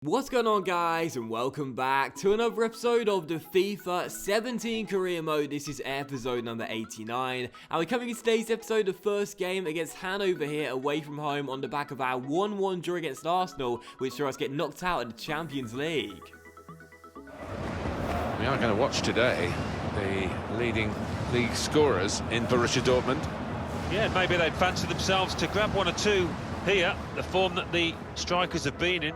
What's going on, guys, and welcome back to another episode of the FIFA 17 career mode. This is episode number 89, and we're coming in today's episode, the first game against Hanover here away from home on the back of our 1-1 draw against Arsenal, which saw us get knocked out of the Champions League. We are going to watch today the leading league scorers in Borussia Dortmund. Yeah, maybe they'd fancy themselves to grab one or two here, the form that the strikers have been in.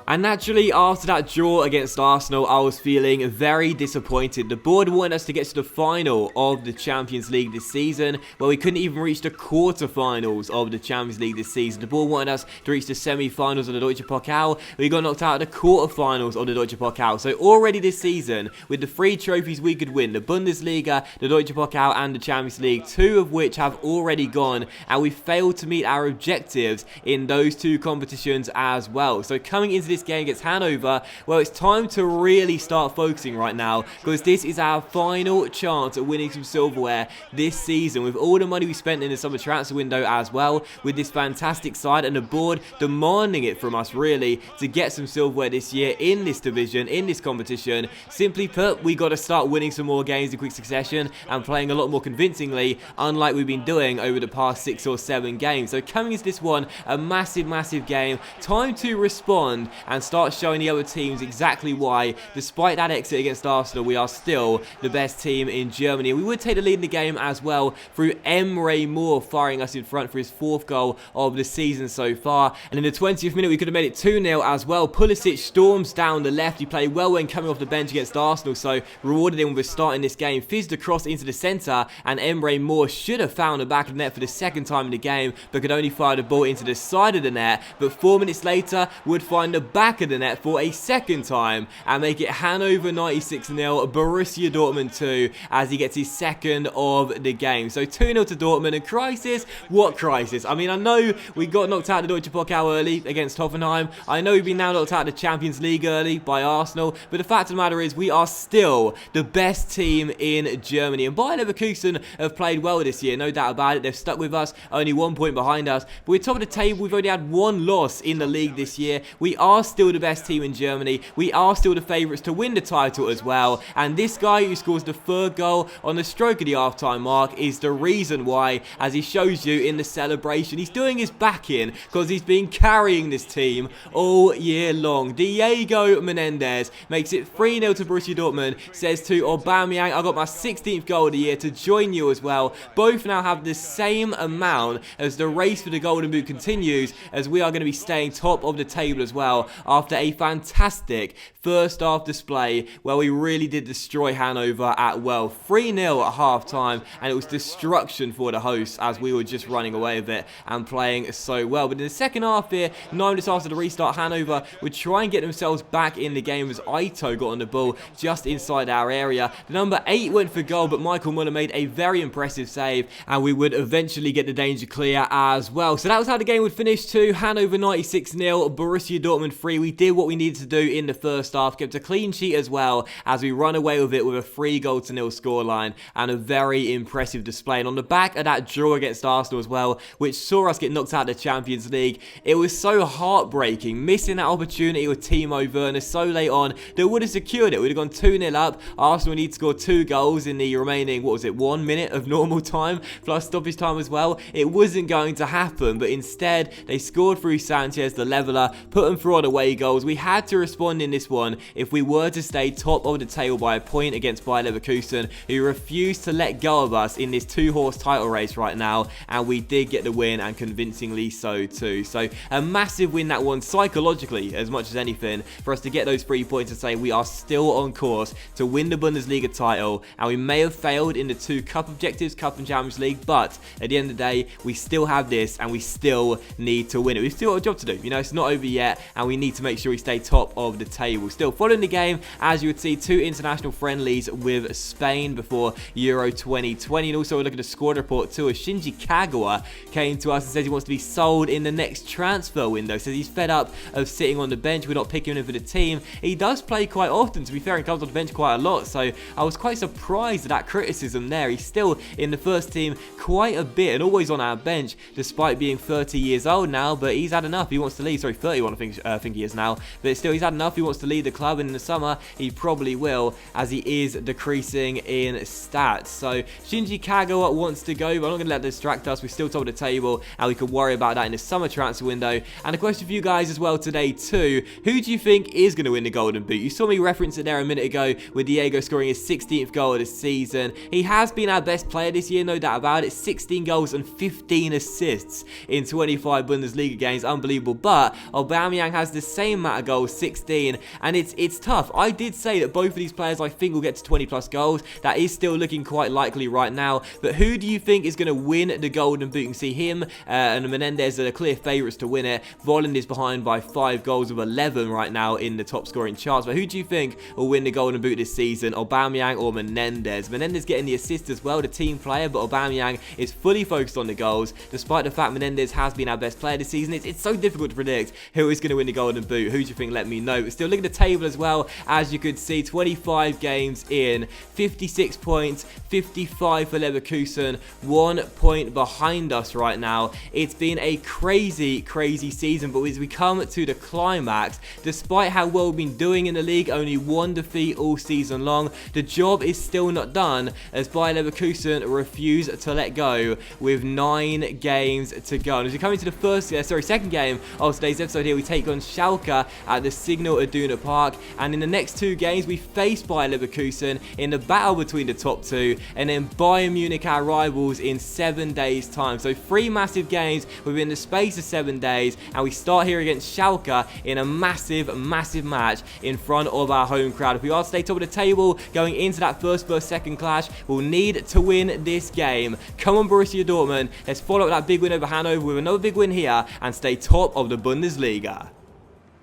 And naturally, after that draw against Arsenal, I was feeling very disappointed. The board wanted us to get to the final of the Champions League this season, where we couldn't even reach the quarter-finals of the Champions League this season. The board wanted us to reach the semi-finals of the Deutsche Pokal. We got knocked out of the quarter-finals of the Deutsche Pokal. So already this season, with the 3 trophies we could win, the Bundesliga, the Deutsche Pokal and the Champions League, 2 of which have already gone, and we failed to meet our objectives in those 2 competitions as well. So coming into this game against Hanover, well, it's time to really start focusing right now, because this is our final chance at winning some silverware this season, with all the money we spent in the summer transfer window as well, with this fantastic side and the board demanding it from us really to get some silverware this year in this division, in this competition. Simply put, we got to start winning some more games in quick succession and playing a lot more convincingly, unlike we've been doing over the past 6 or 7 games. So coming into this one, a massive game, time to respond and start showing the other teams exactly why, despite that exit against Arsenal, we are still the best team in Germany. And we would take the lead in the game as well through Emre Moore firing us in front for his 4th goal of the season so far. And in the 20th minute, we could have made it 2-0 as well. Pulisic storms down the left. He played well when coming off the bench against Arsenal, so rewarded him with starting this game. Fizzed across into the centre, and Emre Moore should have found the back of the net for the 2nd time in the game, but could only fire the ball into the side of the net. But 4 minutes later, would find the back of the net for a 2nd time and make it Hanover 96-0, Borussia Dortmund 2, as he gets his 2nd of the game. So 2-0 to Dortmund, and crisis? What crisis? I mean, I know we got knocked out of the Deutsche Pokal early against Hoffenheim. I know we've been now knocked out of the Champions League early by Arsenal, but the fact of the matter is we are still the best team in Germany. And Bayer Leverkusen have played well this year, no doubt about it. They've stuck with us, only 1 point behind us. But we're top of the table. We've only had 1 loss in the league this year. We are still the best team in Germany. We are still the favourites to win the title as well. And this guy who scores the 3rd goal on the stroke of the half-time mark is the reason why, as he shows you in the celebration. He's doing his back in because he's been carrying this team all year long. Diego Menendez makes it 3-0 to Borussia Dortmund, says to Aubameyang, I got my 16th goal of the year to join you as well. Both now have the same amount as the race for the Golden Boot continues, as we are going to be staying top of the table as well after a fantastic first half display where we really did destroy Hanover at well. 3-0 at half time, and it was destruction for the hosts as we were just running away with it and playing so well. But in the second half here, 9 minutes after the restart, Hanover would try and get themselves back in the game as Aito got on the ball just inside our area. The number 8 went for goal, but Michael Muller made a very impressive save, and we would eventually get the danger clear as well. So that was how the game would finish too. Hanover 96-0, Borussia Dortmund 3. We did what we needed to do in the first half, kept a clean sheet as well as we run away with it with a 3-0 scoreline and a very impressive display. And on the back of that draw against Arsenal as well, which saw us get knocked out of the Champions League, it was so heartbreaking, missing that opportunity with Timo Werner so late on that would have secured it. We'd have gone 2-0 up. Arsenal need to score 2 goals in the remaining, 1 minute of normal time plus stoppage time as well. It wasn't going to happen, but instead they scored through Sanchez, the leveller, put them through on away goals. We had to respond in this one if we were to stay top of the table by a point against Bayer Leverkusen, who refused to let go of us in this 2-horse title race right now, and we did get the win, and convincingly so too. So a massive win, that one, psychologically as much as anything, for us to get those 3 points and say we are still on course to win the Bundesliga title. And we may have failed in the 2 cup objectives, Cup and Champions League, but at the end of the day, we still have this and we still need to win it. We've still got a job to do, you know, it's not over yet, and we need to make sure we stay top of the table. Still following the game, as you would see, 2 international friendlies with Spain before Euro 2020, and also we're looking at a squad report too. Shinji Kagawa came to us and says he wants to be sold in the next transfer window. Says he's fed up of sitting on the bench. We're not picking him for the team. He does play quite often, to be fair, and comes on the bench quite a lot, so I was quite surprised at that criticism there. He's still in the first team quite a bit and always on our bench despite being 30 years old now, but he's had enough. He wants to leave. Sorry, 31 I think think he is now. But still, he's had enough. He wants to lead the club, and in the summer, he probably will, as he is decreasing in stats. So Shinji Kagawa wants to go, but I'm not going to let that distract us. We're still top of the table, and we can worry about that in the summer transfer window. And a question for you guys as well today too: who do you think is going to win the Golden Boot? You saw me reference it there a minute ago with Diego scoring his 16th goal of the season. He has been our best player this year, no doubt about it. 16 goals and 15 assists in 25 Bundesliga games, unbelievable. But Aubameyang has the same amount of goals, 16, and it's tough. I did say that both of these players I think will get to 20 plus goals. That is still looking quite likely right now. But who do you think is going to win the Golden Boot? You can see him and Menendez are the clear favourites to win it. Volland is behind by 5 goals of 11 right now in the top scoring charts. But who do you think will win the Golden Boot this season? Aubameyang or Menendez? Menendez getting the assist as well, the team player, but Aubameyang is fully focused on the goals, despite the fact Menendez has been our best player this season. It's so difficult to predict who is going to win the Golden Boot. Who do you think? Let me know. But still, look at the table as well. As you could see, 25 games in, 56 points, 55 for Leverkusen, 1 point behind us right now. It's been a crazy season, but as we come to the climax, despite how well we've been doing in the league, only 1 defeat all season long, the job is still not done, as Bayer Leverkusen refuse to let go with 9 games to go. And as we come into the second game of today's episode here, we take on Schalke at the Signal Iduna Park, and in the next 2 games we face Bayer Leverkusen in the battle between the top 2, and then Bayern Munich, our rivals, in 7 days time. So 3 massive games within the space of 7 days, and we start here against Schalke in a massive match in front of our home crowd. If we are to stay top of the table going into that first versus second clash, we'll need to win this game. Come on, Borussia Dortmund, let's follow up that big win over Hanover with another big win here and stay top of the Bundesliga.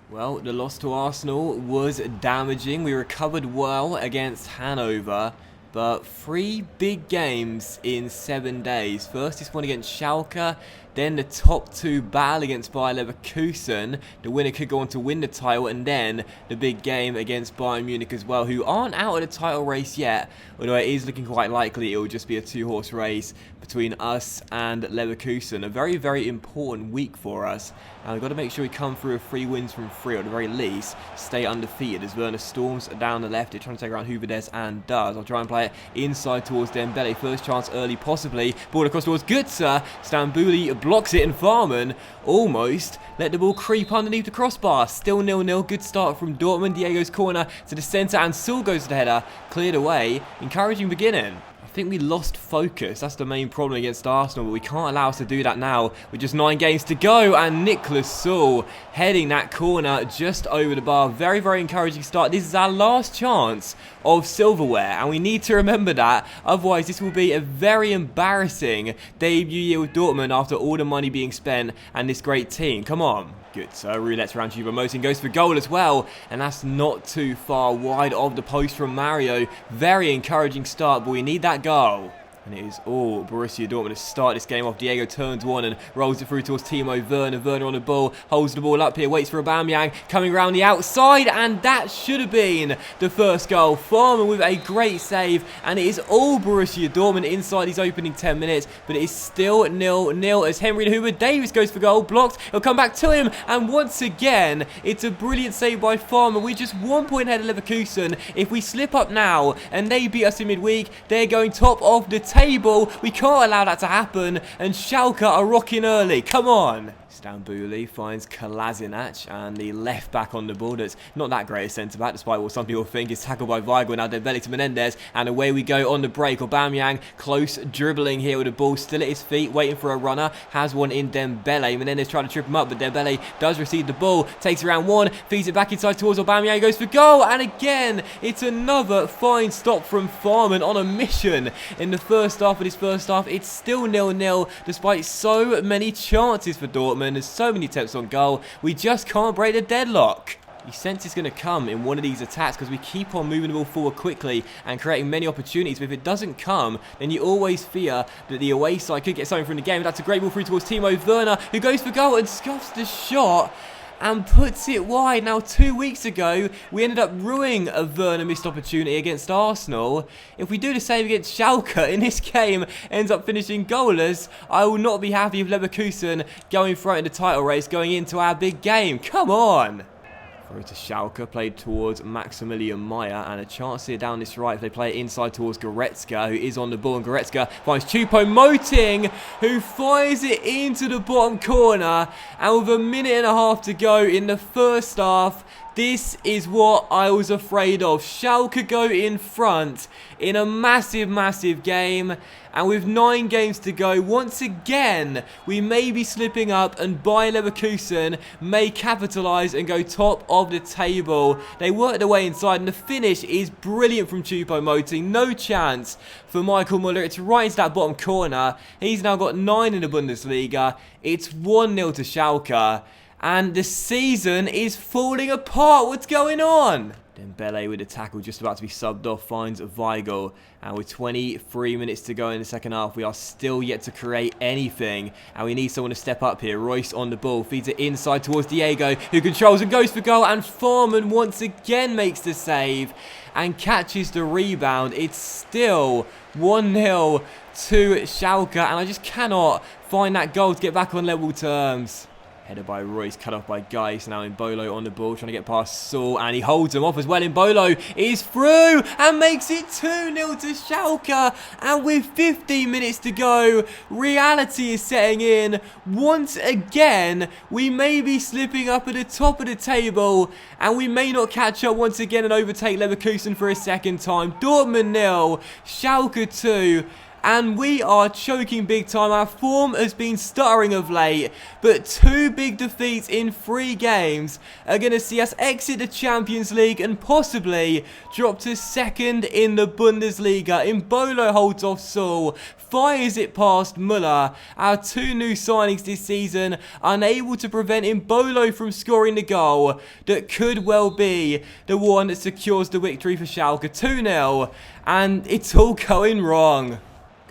Well, the loss to Arsenal was damaging. We recovered well against Hanover, but 3 big games in 7 days. First, this one against Schalke, then the top 2 battle against Bayer Leverkusen. The winner could go on to win the title, and then the big game against Bayern Munich as well, who aren't out of the title race yet, although it is looking quite likely it will just be a 2-horse race between us and Leverkusen. A very important week for us, and we've got to make sure we come through with 3 wins from 3, or at the very least stay undefeated, as Werner storms down the left. They're trying to take around Huberdes and does. I'll try and play it inside towards Dembele. First chance early possibly. Ball across towards Götze. Stambouli blocks it, and Farman almost let the ball creep underneath the crossbar. Still 0-0. Good start from Dortmund. Diego's corner to the centre, and Saul goes to the header. Cleared away. Encouraging beginning. I think we lost focus. That's the main problem against Arsenal, but we can't allow us to do that now with just 9 games to go. And Nicholas Saul heading that corner just over the bar. Very encouraging start. This is our last chance of silverware, and we need to remember that. Otherwise, this will be a very embarrassing debut year with Dortmund after all the money being spent and this great team. Come on. Good, so roulette's around Choupo-Moting, goes for goal as well, and that's not too far wide of the post from Mario. Very encouraging start, but we need that goal. And it is all Borussia Dortmund to start this game off. Diego turns one and rolls it through towards Timo Werner. Werner on the ball, holds the ball up here, waits for Aubameyang, coming around the outside, and that should have been the first goal. Farman with a great save, and it is all Borussia Dortmund inside these opening 10 minutes, but it is still 0-0 as Henry Hoover Davis goes for goal, blocked, it'll come back to him, and once again, it's a brilliant save by Farman. We're just 1 point ahead of Leverkusen. If we slip up now, and they beat us in midweek, they're going top of the table. We can't allow that to happen, and Schalke are rocking early. Come on. Stambouli finds Kolasinac, and the left back on the ball. That's not that great a centre back, despite what some people think. Is tackled by Weigl. Now Dembele to Menendez, and away we go on the break. Aubameyang close dribbling here with the ball still at his feet, waiting for a runner. Has one in Dembele. Menendez trying to trip him up, but Dembele does receive the ball. Takes around one, feeds it back inside towards Aubameyang. Goes for goal, and again it's another fine stop from Farman on a mission in the first half of this first half. It's still 0-0 despite so many chances for Dortmund. There's so many attempts on goal. We just can't break the deadlock. You sense it's going to come in one of these attacks because we keep on moving the ball forward quickly and creating many opportunities. But if it doesn't come, then you always fear that the away side could get something from the game. That's a great ball through towards Timo Werner, who goes for goal and scuffs the shot and puts it wide. Now, 2 weeks ago, we ended up ruining a Werner missed opportunity against Arsenal. If we do the same against Schalke in this game, ends up finishing goalless, I will not be happy with Leverkusen going front in the title race going into our big game. Come on! Throw to Schalke, played towards Maximilian Meyer, and a chance here down this right if they play it inside towards Goretzka, who is on the ball, and Goretzka finds Choupo-Moting, who fires it into the bottom corner, and with a minute and a half to go in the first half, this is what I was afraid of. Schalke go in front in a massive, massive game. And with 9 games to go, once again, we may be slipping up and Bayer Leverkusen may capitalise and go top of the table. They work their way inside and the finish is brilliant from Choupo-Moting. No chance for Michael Müller. It's right into that bottom corner. He's now got 9 in the Bundesliga. It's 1-0 to Schalke. And the season is falling apart. What's going on? Dembele with a tackle just about to be subbed off finds Weigl. And with 23 minutes to go in the second half, we are still yet to create anything. And we need someone to step up here. Royce on the ball. Feeds it inside towards Diego, who controls and goes for goal. And Farman once again makes the save and catches the rebound. It's still 1-0 to Schalke. And I just cannot find that goal to get back on level terms. Headed by Royce, cut off by Geis. Now Mbolo on the ball, trying to get past Saul, and he holds him off as well. Mbolo is through and makes it 2-0 to Schalke. And with 15 minutes to go, reality is setting in. Once again, we may be slipping up at the top of the table, and we may not catch up once again and overtake Leverkusen for a second time. Dortmund 0, Schalke 2. And we are choking big time. Our form has been stuttering of late, but 2 big defeats in 3 games are going to see us exit the Champions League and possibly drop to 2nd in the Bundesliga. Mbolo holds off Saul, fires it past Müller. Our 2 new signings this season unable to prevent Mbolo from scoring the goal that could well be the one that secures the victory for Schalke. 2-0, and it's all going wrong.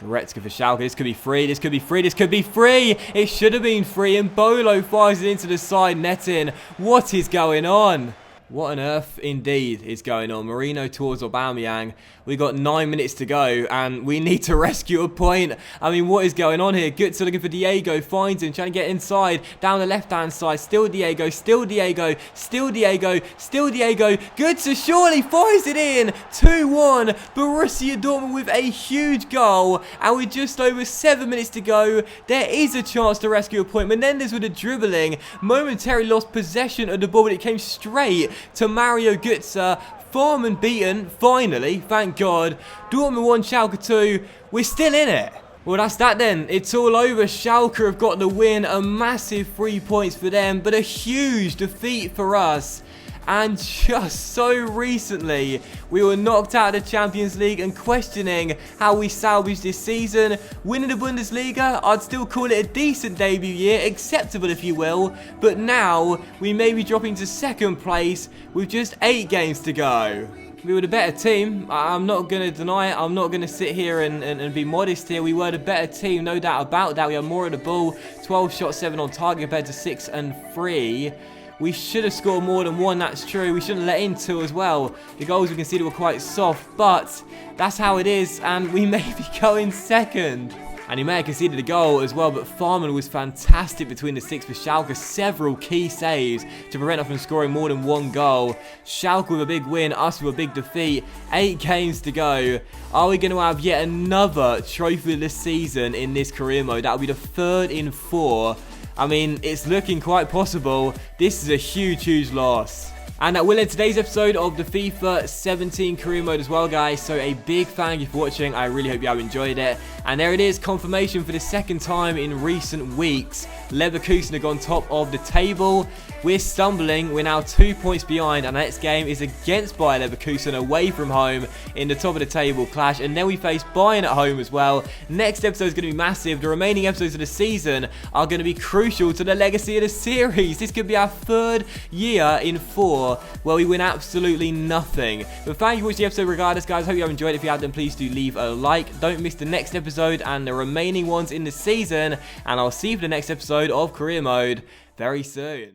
Goretzka for Schalke. This could be free. This could be free. This could be free. It should have been free. And Mbolo fires it into the side netting. What is going on? What on earth indeed is going on? Marino towards Aubameyang. We got 9 minutes to go and we need to rescue a point. I mean, what is going on here? Götze looking for Diego, finds him, trying to get inside, down the left-hand side. Still Diego, still Diego, still Diego, still Diego. Götze surely fires it in. 2-1. Borussia Dortmund with a huge goal. And with just over 7 minutes to go, there is a chance to rescue a point. Menendez with a dribbling, momentarily lost possession of the ball, but it came straight to Mario Götze. Farman beaten, finally, thank God. Dortmund 1, Schalke 2. We're still in it. Well, that's that then. It's all over. Schalke have got the win. A massive 3 points for them, but a huge defeat for us. And just so recently, we were knocked out of the Champions League and questioning how we salvaged this season. Winning the Bundesliga, I'd still call it a decent debut year, acceptable if you will. But now, we may be dropping to 2nd place with just 8 games to go. We were the better team. I'm not going to deny it. I'm not going to sit here and be modest here. We were the better team, no doubt about that. We had more of the ball, 12 shots, 7 on target compared to 6 and 3. We should have scored more than 1, that's true. We shouldn't let in 2 as well. The goals we conceded were quite soft, but that's how it is, and we may be going 2nd. And he may have conceded a goal as well, but Farman was fantastic between the sticks for Schalke. Several key saves to prevent us from scoring more than 1 goal. Schalke with a big win, us with a big defeat. 8 games to go. Are we going to have yet another trophy this season in this career mode? That will be the 3rd in 4. I mean, it's looking quite possible. This is a huge, huge loss. And that will end today's episode of the FIFA 17 career mode as well, guys. So a big thank you for watching. I really hope you have enjoyed it. And there it is, confirmation for the 2nd time in recent weeks. Leverkusen have gone top of the table. We're stumbling. We're now 2 points behind. And our next game is against Bayer Leverkusen away from home in the top of the table clash. And then we face Bayern at home as well. Next episode is going to be massive. The remaining episodes of the season are going to be crucial to the legacy of the series. This could be our 3rd year in 4 where we win absolutely nothing. But thank you for watching the episode regardless, guys. Hope you have enjoyed it. If you have, then please do leave a like. Don't miss the next episode and the remaining ones in the season. And I'll see you for the next episode of Career Mode very soon.